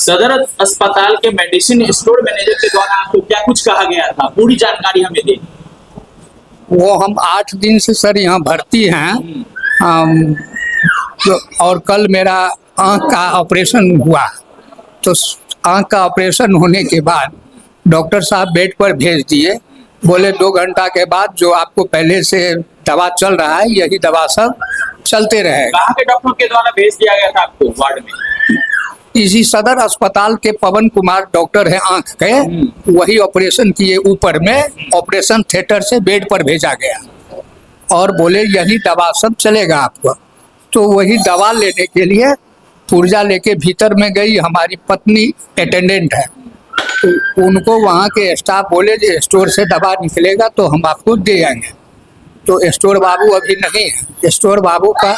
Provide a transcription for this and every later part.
सदर अस्पताल के मेडिसिन स्टोर मैनेजर के द्वारा आपको क्या कुछ कहा गया था, पूरी जानकारी हमें दें। वो हम 8 दिन से सर यहाँ भर्ती हैं। और कल मेरा आँख का ऑपरेशन हुआ, तो आँख का ऑपरेशन होने के बाद डॉक्टर साहब बेड पर भेज दिए। बोले 2 घंटा के बाद जो आपको पहले से दवा चल रहा है यही दवा सब चलते रहेगा। कहाँ के डॉक्टर के द्वारा भेज दिया गया था आपको वार्ड में? इसी सदर अस्पताल के पवन कुमार डॉक्टर है आँख के, वही ऑपरेशन किए। ऊपर में ऑपरेशन थिएटर से बेड पर भेजा गया और बोले यही दवा सब चलेगा आपको। तो वही दवा लेने के लिए पुर्जा लेके भीतर में गई। हमारी पत्नी अटेंडेंट है, तो उनको वहाँ के स्टाफ बोले जो स्टोर से दवा निकलेगा तो हम आपको दे आएंगे। तो स्टोर बाबू अभी नहीं है। स्टोर बाबू का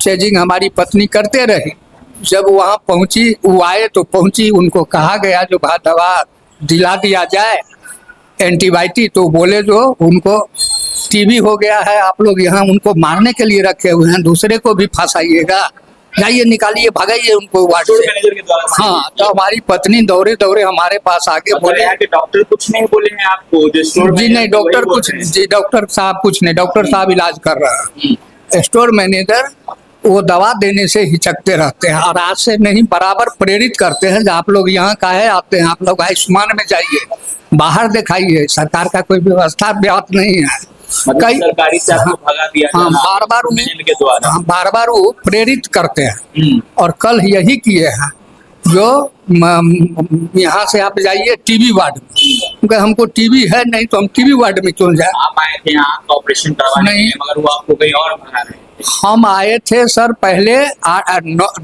चेजिंग हमारी पत्नी करते रही। जब वहाँ पहुँची, वो आए तो पहुँची, उनको कहा गया जो दवा दिला दिया जाए एंटीबायोटिक। तो बोले जो उनको टीबी हो गया है, आप लोग यहाँ उनको मारने के लिए रखे हुए हैं, दूसरे को भी फंसाइएगा, जाइए निकालिए, भगाइए उनको वार्ड से। हाँ, तो हमारी पत्नी दौड़े दौड़े हमारे पास आके बोले यहाँ के डॉक्टर कुछ नहीं बोले हैं आपको? जी नहीं, डॉक्टर कुछ, जी डॉक्टर साहब कुछ नहीं, डॉक्टर साहब इलाज कर रहे हैं। स्टोर मैनेजर वो दवा देने से हिचकते रहते हैं और आज से नहीं बराबर प्रेरित करते हैं। जब आप लोग यहाँ काहे आते हैं, आप लोग आयुष्मान में जाइए, बाहर दिखाइए, सरकार का कोई व्यवस्था व्याप्त नहीं है। कई सरकारी से आपको भगा दिया। हाँ, बार बार वो प्रेरित करते हैं और कल यही किए हैं जो यहाँ से आप जाइए टीबी वार्ड में, क्योंकि हमको टीबी है नहीं तो हम टीबी वार्ड में क्यों जाए। आप आए थे यहाँ ऑपरेशन करवाने नहीं, मगर वो आपको कहीं और भगा रहे थे। हम आए थे सर पहले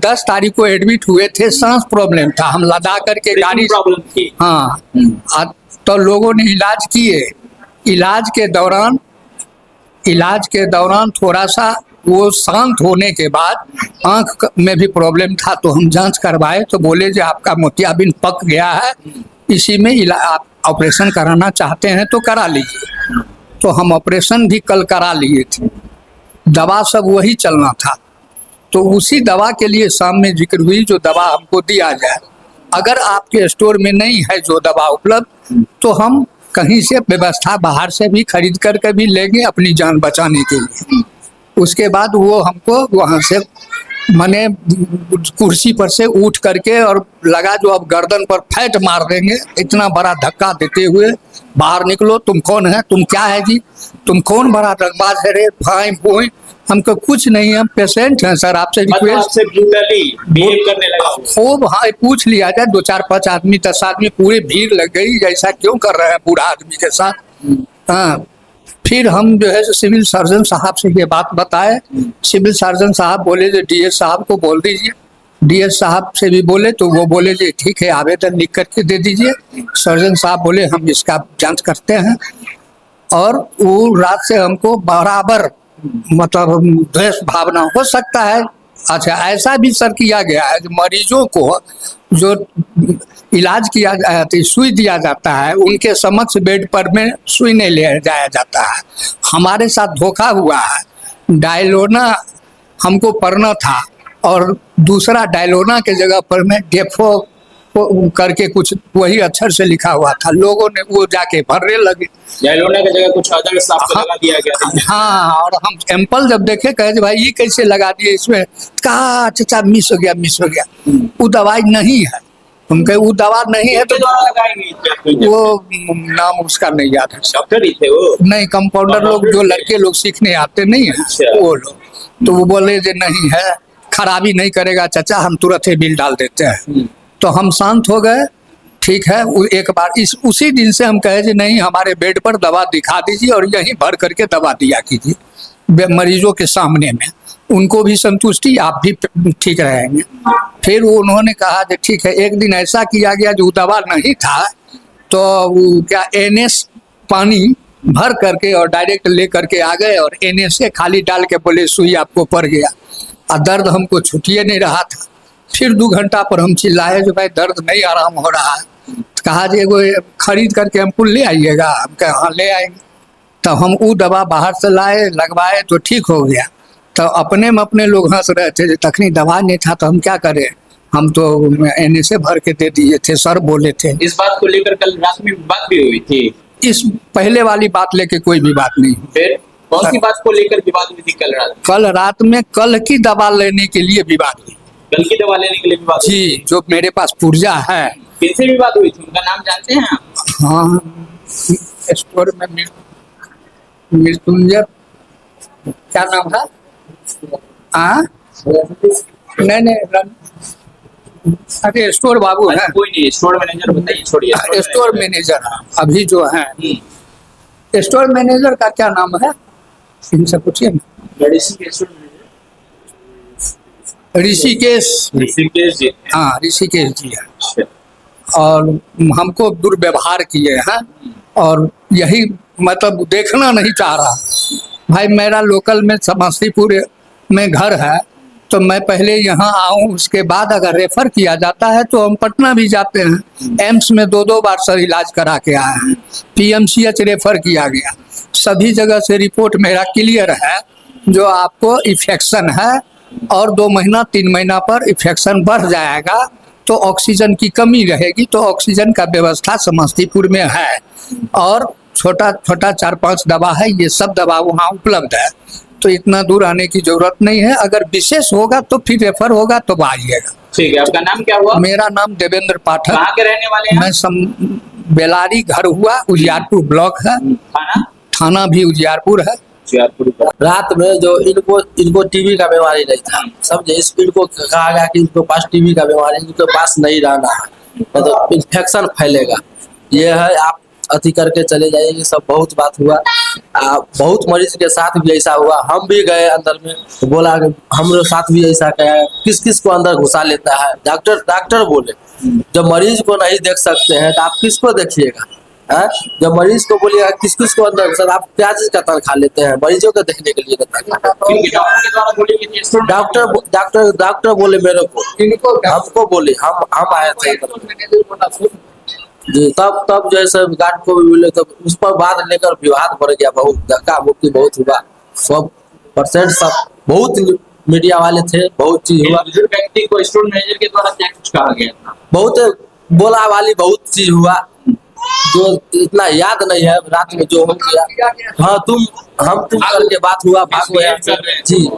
10 तारीख को एडमिट हुए थे, सांस प्रॉब्लम था, हम लदा करके गाड़ी प्रॉब्लम थी। हाँ, तो लोगों ने इलाज किए। इलाज के दौरान थोड़ा सा वो शांत होने के बाद आंख में भी प्रॉब्लम था, तो हम जांच करवाए तो बोले जो आपका मोतियाबिंद पक गया है, इसी में आप ऑपरेशन कराना चाहते हैं तो करा लीजिए। तो हम ऑपरेशन भी कल करा लिए थे। दवा सब वही चलना था, तो उसी दवा के लिए शाम में जिक्र हुई जो दवा हमको दिया जाए। अगर आपके स्टोर में नहीं है जो दवा उपलब्ध, तो हम कहीं से व्यवस्था बाहर से भी खरीद करके भी लेंगे अपनी जान बचाने के लिए। उसके बाद वो हमको वहाँ से मने कुर्सी पर से उठ करके और लगा जो अब गर्दन पर फैट मार देंगे, इतना बड़ा धक्का देते हुए बाहर निकलो, तुम कौन है, तुम क्या है जी, तुम कौन बड़ा रंगबाज है रे भाई भोई, हमको कुछ नहीं है, हम पेशेंट हैं सर, आपसे रिक्वेस्ट। खूब हाँ पूछ लिया जाए, 2 4 5 आदमी 10 आदमी पूरी भीड़ लग गई, ऐसा क्यों कर रहे हैं बूढ़ा आदमी के साथ। हाँ, फिर हम जो है सिविल सर्जन साहब से ये बात बताए। सिविल सर्जन साहब बोले जो डीएस साहब को बोल दीजिए। डीएस साहब से भी बोले तो वो बोले जी ठीक है, आवेदन लिख करके दे दीजिए। सर्जन साहब बोले हम इसका जांच करते हैं। और वो रात से हमको बराबर मतलब द्वेष भावना हो सकता है। अच्छा, ऐसा भी सर किया गया है जो मरीजों को जो इलाज किया सुई दिया जाता है, उनके समक्ष बेड पर में सुई नहीं ले जाया जाता है। हमारे साथ धोखा हुआ है। डायलोना हमको पढ़ना था और दूसरा डायलोना के जगह पर में डेफो करके कुछ वही अक्षर से लिखा हुआ था, लोगों ने वो जाके भरने लगे। डायलोना की जगह कुछ अदर आपको लगा दिया गया। हाँ, और हम सैंपल जब देखे कहे भाई ये कैसे लगा दिए इसमें, कहा चाचा मिस हो गया। वो दवाई नहीं है, उनके वो दवा नहीं है तो वो नाम उसका नहीं याद है। डॉक्टर ही थे वो? नहीं, कंपाउंडर लोग जो लड़के लोग सीखने आते नहीं है वो लोग। तो वो बोले जो नहीं है, खराबी नहीं करेगा चाचा, हम तुरंत ही बिल डाल देते हैं। तो हम शांत हो गए। ठीक है, एक बार उसी दिन से हम कहे जी नहीं, हमारे बेड पर दवा दिखा दीजिए और यहीं भर करके दवा दिया कीजिए मरीजों के सामने में, उनको भी संतुष्टि, आप भी ठीक रहेंगे। फिर उन्होंने कहा कि ठीक है। एक दिन ऐसा किया गया जो दवा नहीं था, तो क्या NS पानी भर करके और डायरेक्ट ले करके आ गए और NS से खाली डाल के बोले सुई आपको पड़ गया। और दर्द हमको छुट्टिए नहीं रहा था। फिर 2 घंटा पर हम चिल्लाए जो भाई दर्द नहीं आराम हो रहा है। कहा जी वो खरीद करके हमको ले आइएगा। हम कहे हाँ ले आएंगे। तो हम वो दवा बाहर से लाए, लगवाए तो ठीक हो गया। तो अपने में अपने लोग हंस रहे थे, तखनी दवा नहीं था तो हम क्या करें, हम तो NSA भर के दे दिए थे, सर बोले थे। इस बात को लेकर कल रात में बात भी हुई थी। इस पहले वाली बात लेके कोई भी बात नहीं। फिर कौन सी बात को लेकर विवाद हुई थी कल रात? कल रात में कल की दवा लेने के लिए विवाद हुई। कल की दवा लेने के लिए विवाद हुई? जी, जो मेरे पास पुर्जा है। किनसे विवाद हुई थी, उनका नाम जानते हैं आप? हाँ, स्टोर में मृत्युंजय, क्या नाम है? हाँ, नहीं, अरे स्टोर बाबू है। कोई नहीं, स्टोर मैनेजर बताइए, छोड़िए। स्टोर मैनेजर अभी जो है, स्टोर मैनेजर का क्या नाम है, इनसे पूछिए ना। ऋषिकेश जी। हाँ, ऋषिकेश जी है। और हमको दुर्व्यवहार किए हैं, और यही मतलब देखना नहीं चाह रहा। भाई मेरा लोकल में समस्तीपुर में घर है, तो मैं पहले यहाँ आऊँ, उसके बाद अगर रेफर किया जाता है तो हम पटना भी जाते हैं। एम्स में 2 बार सर इलाज करा के आए हैं, PMCH रेफर किया गया, सभी जगह से रिपोर्ट मेरा क्लियर है। जो आपको इन्फेक्शन है और 2 महीना 3 महीना पर इन्फेक्शन बढ़ जाएगा तो ऑक्सीजन की कमी रहेगी, तो ऑक्सीजन का व्यवस्था समस्तीपुर में है, और छोटा 4-5 दवा है, ये सब दवा वहाँ उपलब्ध है, तो इतना दूर आने की जरूरत नहीं है। अगर विशेष होगा तो फिर रेफर होगा तो आइएगा। ठीक है, आपका नाम क्या हुआ? मेरा नाम देवेंद्र पाठक। कहाँ के रहने वाले हैं? मैं बेलारी घर हुआ, उजियारपुर ब्लॉक है। थाना भी उजियारपुर है। रात में जो इनको टीबी का बीमारी नहीं था, समझे, इनको कहा गया कि इनको पास टीबी का बीमारी, इनके पास नहीं रहना है, मतलब इन्फेक्शन फैलेगा, ये है, आप अति करके चले जाइए। सब बहुत बात हुआ, बहुत मरीज के साथ भी ऐसा हुआ। हम भी गए अंदर में, तो बोला कि हमारे साथ भी ऐसा क्या है, किस किस को अंदर घुसा लेता है। डॉक्टर बोले जब मरीज को नहीं देख सकते हैं तो आप किसको देखिएगा, है? जब मरीज को बोलिएगा किस किस को अंदर घुसा, आप क्या चीज का तनख्वाह लेते हैं मरीजों को देखने के लिए? डॉक्टर बोले मेरे को, हमको बोले, हम आए थे जी। तब जैसे गार्ड को भी मिले, तब उस पर बाद लेकर विवाद बढ़ गया, बहुत धक्का मुक्की बहुत हुआ। 100% सब बहुत मीडिया वाले थे, बहुत चीज हुआ। व्यक्ति को स्टोर मैनेजर के द्वारा क्या कुछ कहा गया था? बहुत बोला वाली बहुत चीज हुआ, जो इतना याद नहीं है। रात में जो हो गया, हाँ तुम करके बात हुआ, भाग गया जी।